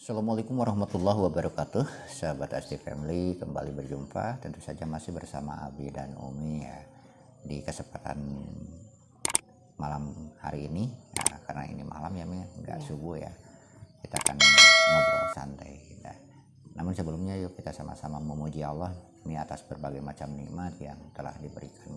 Assalamualaikum warahmatullahi wabarakatuh, sahabat SD Family, kembali berjumpa. Tentu saja masih bersama Abi dan Umi ya, di kesempatan malam hari ini ya, karena ini malam ya Mi, nggak subuh ya, kita akan ngobrol santai ya. Namun sebelumnya yuk kita sama-sama memuji Allah Mi atas berbagai macam nikmat yang telah diberikan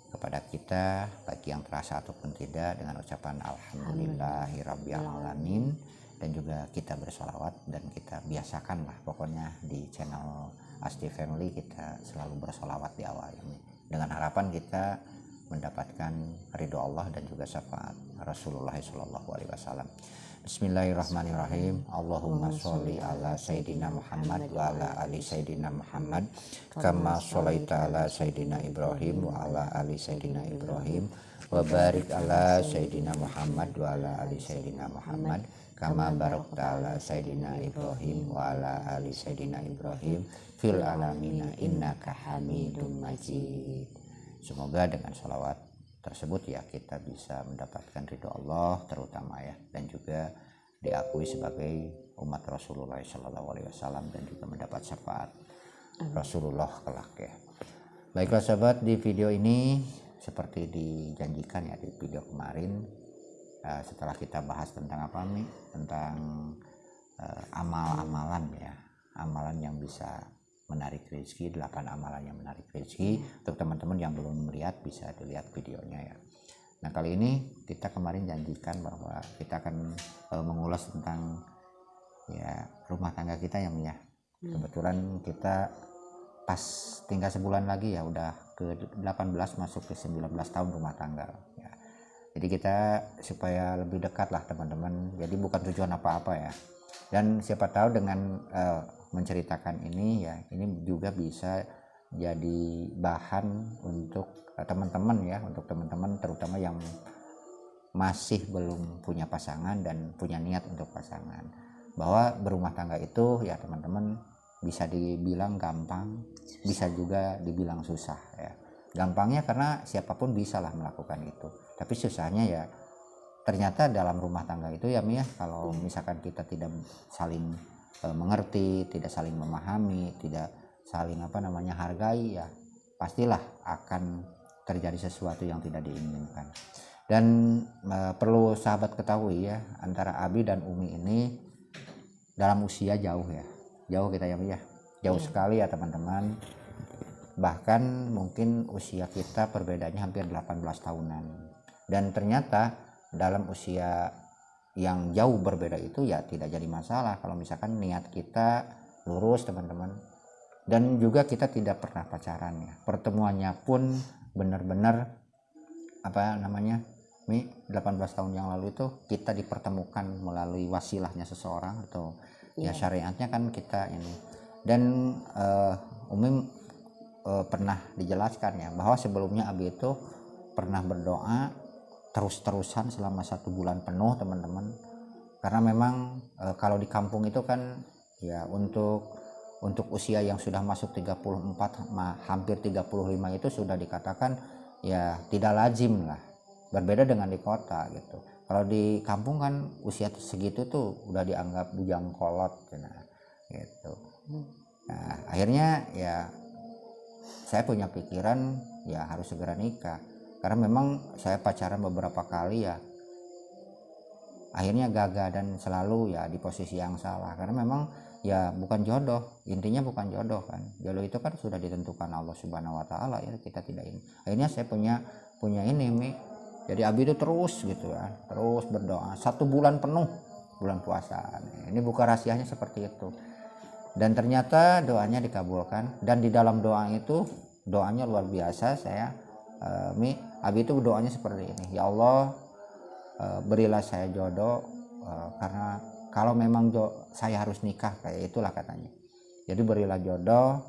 kepada kita, baik yang terasa ataupun tidak, dengan ucapan Alhamdulillahirabbil alamin. Dan juga kita bersolawat dan kita biasakan lah pokoknya di channel SD Family kita selalu bersolawat di awal ini, dengan harapan kita mendapatkan ridho Allah dan juga syafaat Rasulullah SAW. Bismillahirrahmanirrahim. Allahumma sholli ala Sayyidina Muhammad wa ala ali Sayyidina Muhammad kama sholaita ala Sayyidina Ibrahim wa ala ali Sayyidina Ibrahim wa barik ala Sayyidina Muhammad wa ala ali Sayyidina Muhammad kama barakta ala Sayyidina Ibrahim wa ala ali Sayyidina Ibrahim fil alamina innaka hamidum majid. Semoga dengan sholawat tersebut ya kita bisa mendapatkan ridho Allah terutama ya, dan juga diakui sebagai umat Rasulullah SAW dan juga mendapat syafaat Rasulullah kelak ya. Baiklah sahabat, di video ini seperti dijanjikan ya di video kemarin, setelah kita bahas tentang apa nih, tentang amal-amalan ya, amalan yang bisa menarik rezeki, 8 amalan yang menarik rezeki. Untuk teman-teman yang belum melihat bisa dilihat videonya ya. Nah kali ini kita kemarin janjikan bahwa kita akan mengulas tentang ya rumah tangga kita yang ya. Kebetulan kita pas tinggal sebulan lagi ya udah ke 18 masuk ke 19 tahun rumah tangga ya. Jadi kita supaya lebih dekat lah teman-teman, jadi bukan tujuan apa-apa ya, dan siapa tahu dengan menceritakan ini ya, ini juga bisa jadi bahan untuk teman-teman ya, untuk teman-teman terutama yang masih belum punya pasangan dan punya niat untuk pasangan, bahwa berumah tangga itu ya teman-teman bisa dibilang gampang, bisa juga dibilang susah ya. Gampangnya karena siapapun bisa lah melakukan itu, tapi susahnya ya ternyata dalam rumah tangga itu ya Mia, kalau misalkan kita tidak saling mengerti, tidak saling memahami, tidak saling hargai ya, pastilah akan terjadi sesuatu yang tidak diinginkan. Dan perlu sahabat ketahui ya, antara Abi dan Umi ini dalam usia jauh ya, jauh kita ya Mia, jauh sekali ya teman-teman. Bahkan mungkin usia kita perbedaannya hampir 18 tahunan, dan ternyata dalam usia yang jauh berbeda itu ya tidak jadi masalah kalau misalkan niat kita lurus teman-teman, dan juga kita tidak pernah pacaran ya. Pertemuannya pun benar-benar 18 tahun yang lalu itu kita dipertemukan melalui wasilahnya seseorang atau ya syariatnya kan kita ini. Dan Umi pernah dijelaskan ya bahwa sebelumnya Abi itu pernah berdoa terus-terusan selama 1 bulan penuh teman-teman, karena memang kalau di kampung itu kan ya untuk usia yang sudah masuk 34 hampir 35 itu sudah dikatakan ya tidak lazim lah, berbeda dengan di kota gitu. Kalau di kampung kan usia segitu tuh udah dianggap bujang kolot gitu. Nah akhirnya ya saya punya pikiran ya harus segera nikah, karena memang saya pacaran beberapa kali ya akhirnya gagal dan selalu ya di posisi yang salah, karena memang ya bukan jodoh, intinya bukan jodoh kan. Jodoh itu kan sudah ditentukan Allah Subhanahu wa taala ya, kita tidak ini. Akhirnya saya punya ini Mi. Jadi Abi itu terus gitu ya, terus berdoa 1 bulan penuh, bulan puasa. Ini bukan rahasianya seperti itu. Dan ternyata doanya dikabulkan, dan di dalam doa itu doanya luar biasa. Saya Abi itu doanya seperti ini, ya Allah berilah saya jodoh, karena kalau memang saya harus nikah kayak itulah katanya. Jadi berilah jodoh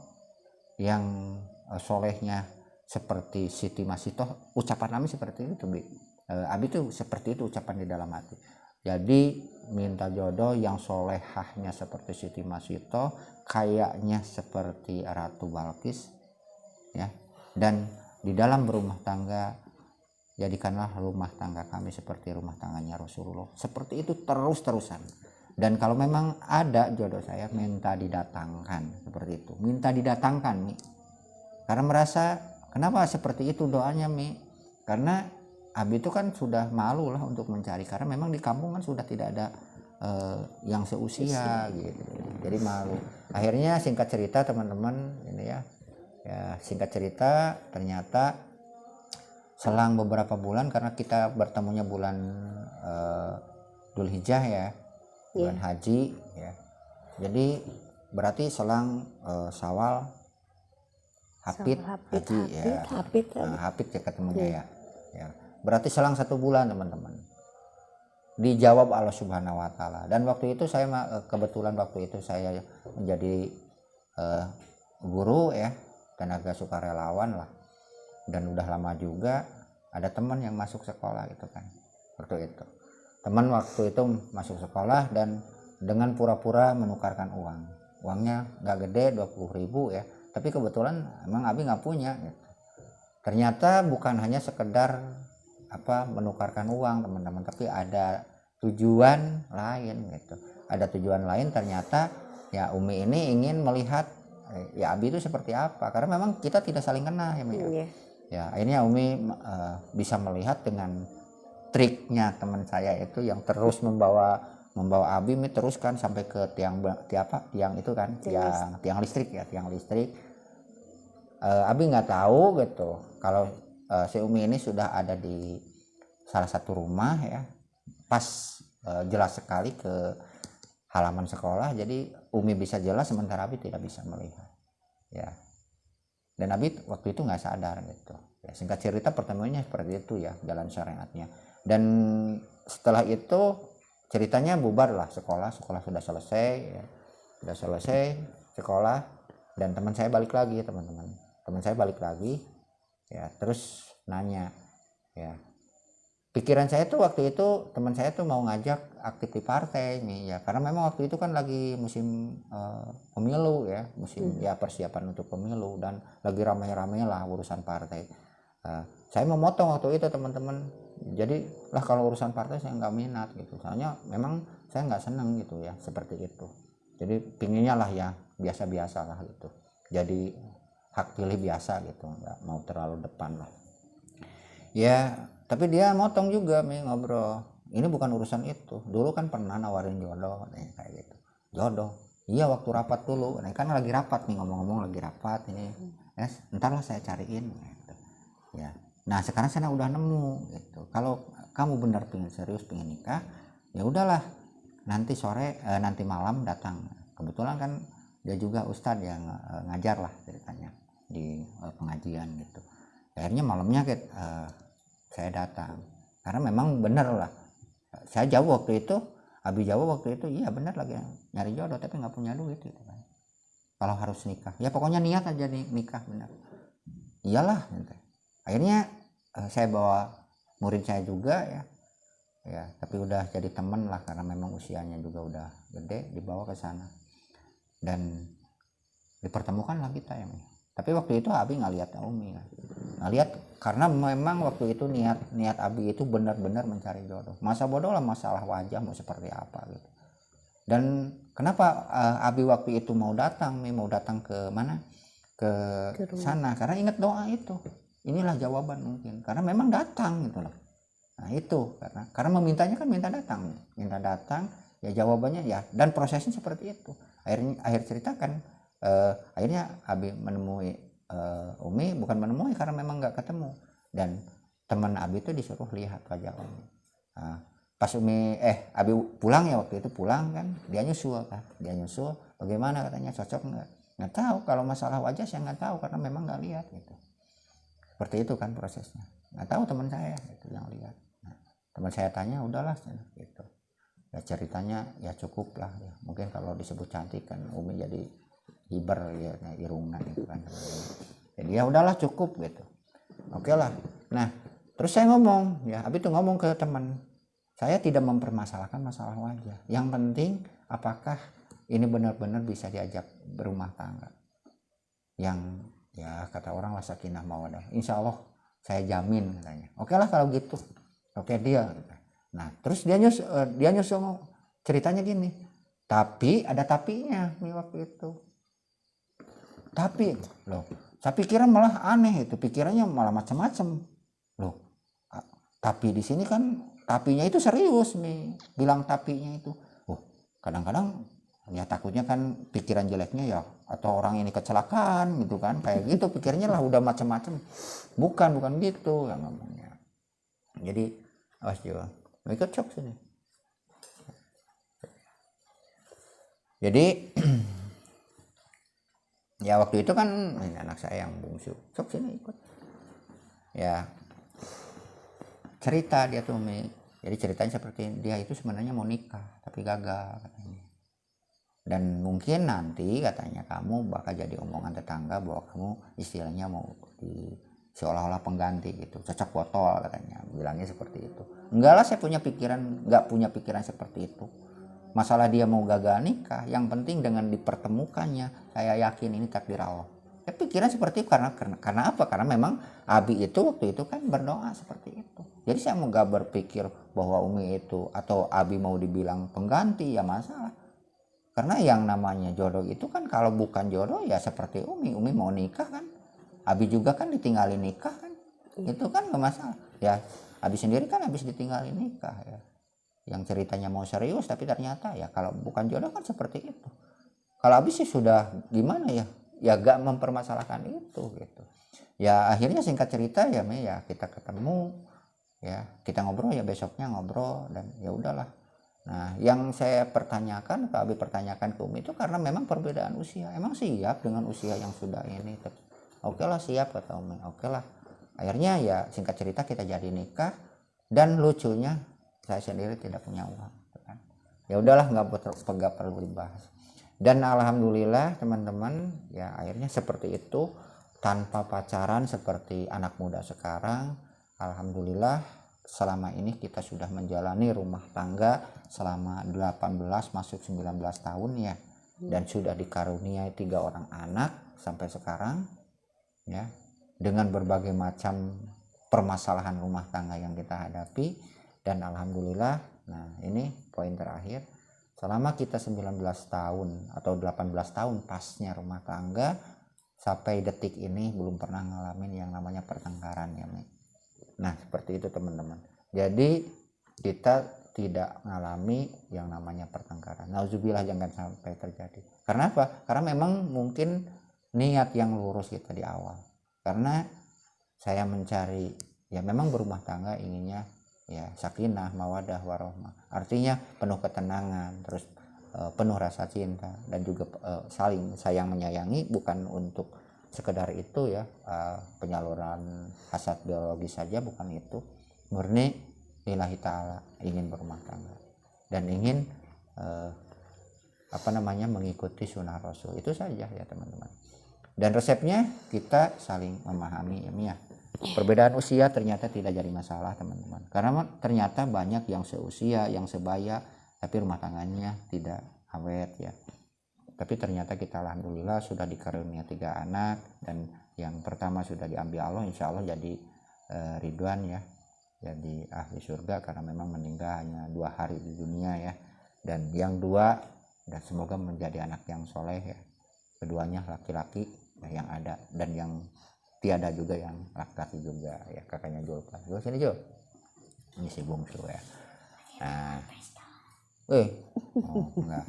yang solehnya seperti Siti Masitoh, ucapan Abi seperti itu Abi itu seperti itu ucapan di dalam hati. Jadi minta jodoh yang solehahnya seperti Siti Masitoh, kayaknya seperti Ratu Balkis ya, dan di dalam berumah tangga jadikanlah rumah tangga kami seperti rumah tangganya Rasulullah. Seperti itu terus-terusan. Dan kalau memang ada jodoh saya, minta didatangkan, seperti itu, minta didatangkan Mi. Karena merasa kenapa seperti itu doanya Mi, karena Abi itu kan sudah malu lah untuk mencari, karena memang di kampung kan sudah tidak ada yang seusia gitu, jadi malu. Akhirnya singkat cerita teman-teman ini ya singkat cerita ternyata selang beberapa bulan, karena kita bertemunya bulan Dzulhijjah ya, bulan haji ya, jadi berarti selang Syawal, Hapit, Haji ya, Hapit ya ketemunya ya, berarti selang 1 bulan teman-teman. Dijawab Allah Subhanahu wa taala. Dan waktu itu saya kebetulan waktu itu saya menjadi guru ya, tenaga sukarelawan lah. Dan udah lama juga ada teman yang masuk sekolah gitu kan. Waktu itu. Teman waktu itu masuk sekolah dan dengan pura-pura menukarkan uang. Uangnya nggak gede, 20.000 ya. Tapi kebetulan emang Abi nggak punya gitu. Ternyata bukan hanya sekedar menukarkan uang teman-teman, tapi ada tujuan lain gitu. Ada tujuan lain, ternyata ya Umi ini ingin melihat ya Abi itu seperti apa, karena memang kita tidak saling kenal ya Mi. Ya akhirnya Umi bisa melihat dengan triknya teman saya itu yang terus membawa Abi Mi teruskan sampai ke tiang itu kan, tiang listrik ya, tiang listrik. Abi nggak tahu gitu kalau si Umi ini sudah ada di salah satu rumah ya, pas jelas sekali ke halaman sekolah, jadi Umi bisa jelas sementara Abi tidak bisa melihat ya. Dan Abi waktu itu nggak sadar gitu ya. Singkat cerita pertemuannya seperti itu ya, jalan syariatnya. Dan setelah itu ceritanya bubar lah sekolah sudah selesai ya. Sudah selesai sekolah dan teman saya balik lagi teman-teman. Teman saya balik lagi ya, terus nanya ya, pikiran saya tuh waktu itu teman saya tuh mau ngajak aktif di partai nih ya, karena memang waktu itu kan lagi musim pemilu ya, musim ya persiapan untuk pemilu dan lagi ramai-ramai lah urusan partai. Saya memotong waktu itu teman-teman, jadi lah kalau urusan partai saya nggak minat gitu, soalnya memang saya nggak seneng gitu ya seperti itu. Jadi pinginnya lah ya biasa-biasa lah gitu, jadi hak pilih biasa gitu, nggak mau terlalu depan lah ya. Tapi dia motong juga Mi, ngobrol, ini bukan urusan itu, dulu kan pernah nawarin jodoh nih kayak gitu. Jodoh iya waktu rapat dulu, nah kan lagi rapat nih, ngomong-ngomong lagi rapat ini ya, ntar lah saya cariin gitu ya. Nah sekarang saya udah nemu gitu, kalau kamu benar pengen serius pengen nikah ya udahlah, nanti sore nanti malam datang. Kebetulan kan dia juga ustadz yang ngajar lah ceritanya di pengajian gitu. Akhirnya malamnya saya datang, karena memang bener lah, saya jawab waktu itu, Abi jawab waktu itu, iya bener lagi nyari jodoh tapi nggak punya duit gitu kan. Kalau harus nikah ya pokoknya niat aja nih nikah bener, iyalah gitu. Akhirnya saya bawa murid saya juga ya tapi udah jadi temen lah, karena memang usianya juga udah gede, dibawa ke sana dan dipertemukan lah kita ya. Tapi waktu itu Abi nggak lihat Umi kan, nggak lihat, karena memang waktu itu niat Abi itu benar-benar mencari jodoh. Masa bodoh lah masalah wajah mau seperti apa gitu. Dan kenapa Abi waktu itu mau datang ke mana, ke sana, karena ingat doa itu, inilah jawaban mungkin, karena memang datang gitu loh. Nah itu karena memintanya kan minta datang ya, jawabannya ya, dan prosesnya seperti itu. Akhir cerita kan akhirnya Abi menemui Umi, bukan menemui karena memang nggak ketemu, dan teman Abi itu disuruh lihat wajah Umi. Pas Umi Abi pulang ya, waktu itu pulang kan, dia nyusul bagaimana katanya, cocok nggak tahu, kalau masalah wajah saya nggak tahu karena memang nggak lihat gitu. Seperti itu kan prosesnya, nggak tahu teman saya itu yang lihat. Teman saya tanya, udahlah gitu ya, ceritanya ya cukup lah ya, mungkin kalau disebut cantik kan Umi jadi ibar ya, irungna gitu kan, jadi ya udahlah cukup gitu, oke lah. Nah terus saya ngomong ya, Abi tuh ngomong ke teman saya, tidak mempermasalahkan masalah wajah, yang penting apakah ini benar-benar bisa diajak berumah tangga yang ya kata orang lah sakinah mawadah, insya Allah saya jamin katanya. Oke lah kalau gitu, oke dia. Nah terus dia nyusul ceritanya gini, tapi ada tapinya nih waktu itu. Tapi loh, saya pikiran malah aneh, itu pikirannya malah macam-macam loh. Tapi di sini kan tapinya itu serius nih, bilang tapinya itu. Kadang-kadang ya takutnya kan pikiran jeleknya ya, atau orang ini kecelakaan gitu kan, kayak gitu pikirnya lah, udah macam-macam. Bukan gitu ya ngomongnya. Jadi awas juga ikut shock sini. Jadi ya waktu itu kan ini anak saya yang bungsu, sok sini ikut ya, cerita dia tuh Mi. Jadi ceritanya seperti dia itu sebenarnya mau nikah tapi gagal katanya, dan mungkin nanti katanya kamu bakal jadi omongan tetangga bahwa kamu istilahnya mau di seolah-olah pengganti gitu, cocok botol katanya, bilangnya seperti itu. Enggak lah, saya nggak punya pikiran seperti itu. Masalah dia mau gagal nikah, yang penting dengan dipertemukannya, saya yakin ini takdir Allah. Saya pikiran seperti itu karena apa? Karena memang Abi itu waktu itu kan berdoa seperti itu. Jadi saya mau gak berpikir bahwa Umi itu atau Abi mau dibilang pengganti ya masalah. Karena yang namanya jodoh itu kan kalau bukan jodoh ya seperti Umi mau nikah kan, Abi juga kan ditinggalin nikah kan, itu kan gak masalah. Ya Abi sendiri kan habis ditinggalin nikah ya, yang ceritanya mau serius tapi ternyata ya kalau bukan jodoh kan seperti itu. Kalau Abi sih sudah gimana ya gak mempermasalahkan itu gitu. Ya akhirnya singkat cerita ya kita ketemu ya, kita ngobrol ya, besoknya ngobrol dan ya udahlah. Nah yang saya pertanyakan, Pak Abi pertanyakan ke Umi itu karena memang perbedaan usia. Emang siap dengan usia yang sudah ini? Oke lah siap kata Umi, oke lah. Akhirnya ya singkat cerita kita jadi nikah, dan lucunya saya sendiri tidak punya uang. Ya udahlah, nggak perlu dibahas. Dan alhamdulillah teman-teman ya akhirnya seperti itu, tanpa pacaran seperti anak muda sekarang. Alhamdulillah selama ini kita sudah menjalani rumah tangga selama 18 masuk 19 tahun ya, dan sudah dikaruniai 3 orang anak sampai sekarang ya, dengan berbagai macam permasalahan rumah tangga yang kita hadapi. Dan alhamdulillah, nah ini poin terakhir, selama kita 19 tahun atau 18 tahun pasnya rumah tangga, sampai detik ini belum pernah ngalamin yang namanya pertengkaran ya Mi. Nah seperti itu teman-teman. Jadi kita tidak ngalami yang namanya pertengkaran. Nauzubillah, jangan sampai terjadi. Karena apa? Karena memang mungkin niat yang lurus kita di awal. Karena saya mencari ya memang berumah tangga inginnya ya sakinah, mawadah, warohmah. Artinya penuh ketenangan, terus penuh rasa cinta, dan juga saling sayang menyayangi, bukan untuk sekedar itu ya, penyaluran hasrat biologis saja, bukan itu. Murni lillahi ta'ala, ingin berumah tangga dan ingin mengikuti sunnah Rasul. Itu saja ya teman-teman. Dan resepnya kita saling memahami ya. Perbedaan usia ternyata tidak jadi masalah teman-teman, karena ternyata banyak yang seusia, yang sebaya, tapi rumah tangganya tidak awet ya. Tapi ternyata kita alhamdulillah sudah dikaruniai 3 anak, dan yang pertama sudah diambil Allah, insya Allah jadi Ridwan ya, jadi ahli surga karena memang meninggal hanya 2 hari di dunia ya. Dan yang 2 dan semoga menjadi anak yang soleh ya, keduanya laki-laki ya, yang ada, dan yang tiada juga yang laki-laki juga ya, kakaknya Julpan. Jul sini Jul, ini si bungsu ya. Nah enggak.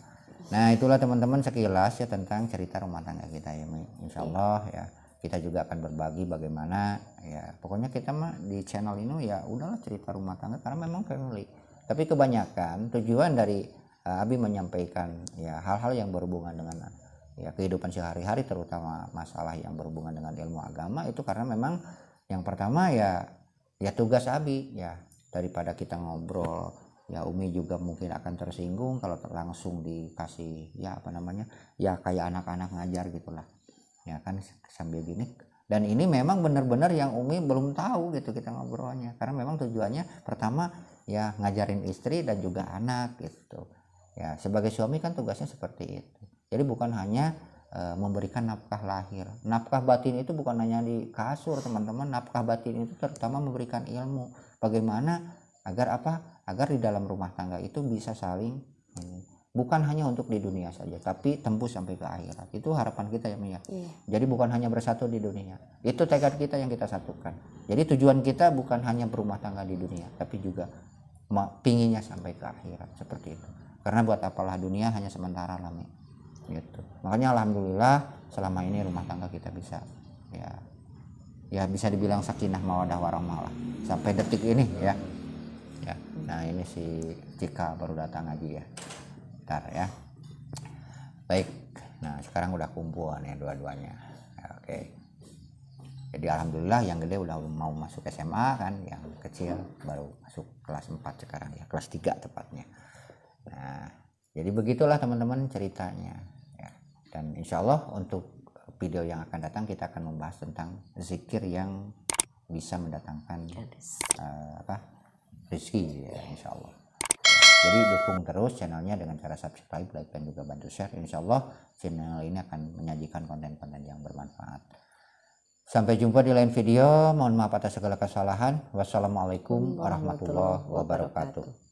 Nah itulah teman-teman sekilas ya tentang cerita rumah tangga kita ya. Insya Allah ya kita juga akan berbagi bagaimana ya, pokoknya kita mah di channel ini ya udahlah cerita rumah tangga karena memang family. Tapi kebanyakan tujuan dari Abi menyampaikan ya hal-hal yang berhubungan dengan ya kehidupan sehari-hari, terutama masalah yang berhubungan dengan ilmu agama, itu karena memang yang pertama ya tugas Abi ya, daripada kita ngobrol ya Umi juga mungkin akan tersinggung kalau langsung dikasih ya kayak anak-anak ngajar gitulah ya kan, sambil gini. Dan ini memang benar-benar yang Umi belum tahu gitu kita ngobrolnya, karena memang tujuannya pertama ya ngajarin istri dan juga anak gitu ya. Sebagai suami kan tugasnya seperti itu. Jadi bukan hanya memberikan nafkah lahir, nafkah batin itu bukan hanya di kasur teman-teman. Nafkah batin itu terutama memberikan ilmu, bagaimana agar di dalam rumah tangga itu bisa saling bukan hanya untuk di dunia saja, tapi tembus sampai ke akhirat. Itu harapan kita ya Mia. Iya. Jadi bukan hanya bersatu di dunia, itu tekad kita yang kita satukan. Jadi tujuan kita bukan hanya berumah tangga di dunia, tapi juga pinginnya sampai ke akhirat, seperti itu. Karena buat apalah dunia hanya sementara lah Mi. Gitu. Makanya alhamdulillah selama ini rumah tangga kita bisa ya bisa dibilang sakinah mawadah warahmah lah sampai detik ini ya. Nah ini si Cika baru datang aja ya. Bentar ya. Baik. Nah sekarang udah kumpul nih dua-duanya. Oke. Jadi alhamdulillah yang gede udah mau masuk SMA kan, yang kecil baru masuk kelas 4 sekarang ya, kelas 3 tepatnya. Nah jadi begitulah teman-teman ceritanya ya. Dan insya Allah untuk video yang akan datang kita akan membahas tentang zikir yang bisa mendatangkan rezeki ya, insya Allah. Jadi dukung terus channelnya dengan cara subscribe, like, dan juga bantu share. Insya Allah channel ini akan menyajikan konten-konten yang bermanfaat. Sampai jumpa di lain video. Mohon maaf atas segala kesalahan. Wassalamualaikum warahmatullahi wabarakatuh.